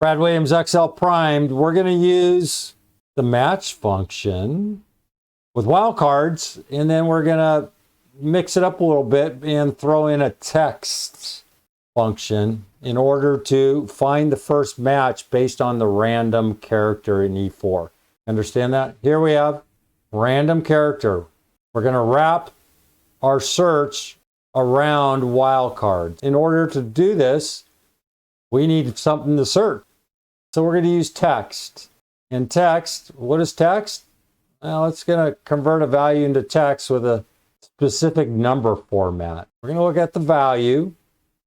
Brad Williams XL primed. We're going to use the match function with wildcards, and then we're going to mix it up a little bit and throw in a text function in order to find the first match based on the random character in E4. Understand that? Here we have random character. We're going to wrap our search around wildcards. In order to do this, we need something to search. So we're going to use text. And text, what is text? Well, it's going to convert a value into text with a specific number format. We're going to look at the value.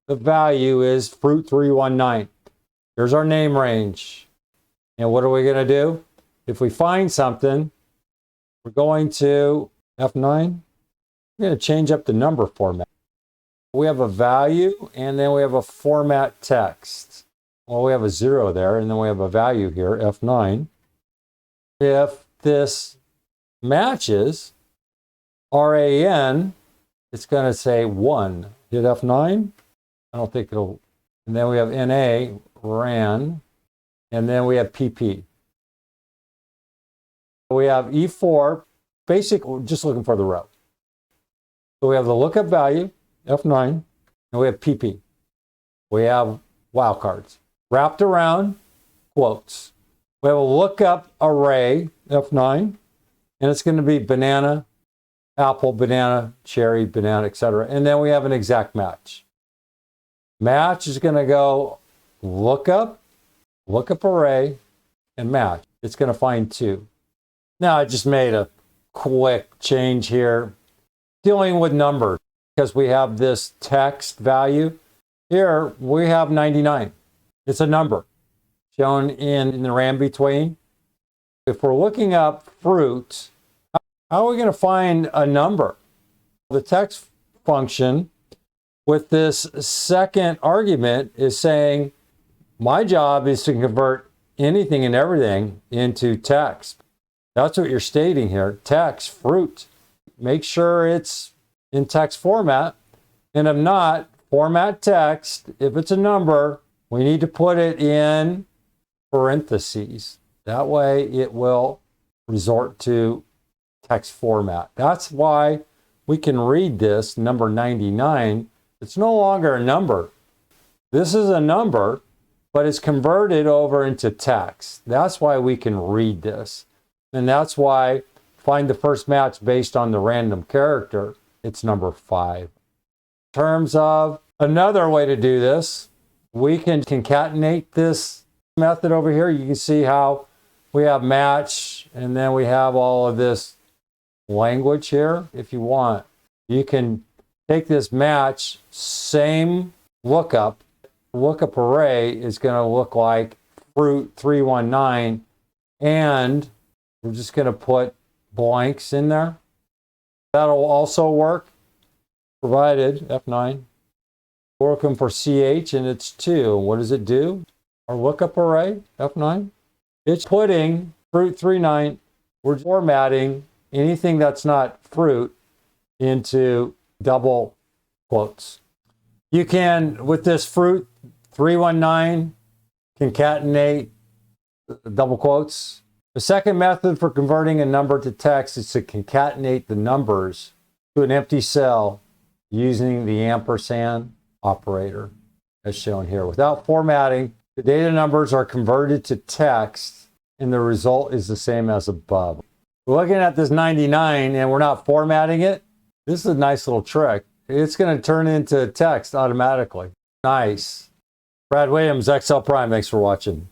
The value is fruit 319. Here's our name range. And what are we going to do? If we find something, we're going to F9. We're going to change up the number format. We have a value, and then we have a format text. Well, we have a 0 there, and then we have a value here, F9. If this matches RAN, it's going to say 1. Hit F9. I don't think it'll. And then we have NA, RAN, and then we have PP. We have E4, basically, we're just looking for the row. So we have the lookup value, F9, and we have PP. We have wildcards wrapped around quotes. We have a lookup array, F9, and it's going to be banana, apple, banana, cherry, banana, etc. And then we have an exact match. Match is going to go lookup array, and match. It's going to find 2. Now I just made a quick change here, dealing with numbers, because we have this text value. Here we have 99. It's a number shown in the RAM between. If we're looking up fruit, how are we going to find a number? The text function with this second argument is saying, my job is to convert anything and everything into text. That's what you're stating here, text, fruit. Make sure it's in text format, and if not, format text. If it's a number, we need to put it in parentheses. That way it will resort to text format. That's why we can read this number 99. It's no longer a number. This is a number, but it's converted over into text. That's why we can read this. And that's why find the first match based on the random character. It's number 5. In terms of another way to do this, we can concatenate this method over here. You can see how we have match, and then we have all of this language here. If you want, you can take this match, same lookup array is going to look like fruit 319, and we're just going to put blanks in there. That'll also work, provided F9. We're looking for CH, and it's 2. What does it do? Our lookup array, F9, it's putting fruit 39. We're formatting anything that's not fruit into double quotes. You can, with this fruit 319, concatenate double quotes. The second method for converting a number to text is to concatenate the numbers to an empty cell using the ampersand operator, as shown here. Without formatting, the data numbers are converted to text, and the result is the same as above. We're looking at this 99, and we're not formatting it. This is a nice little trick. It's going to turn into text automatically. Nice. Brad Williams, XL Prime. Thanks for watching.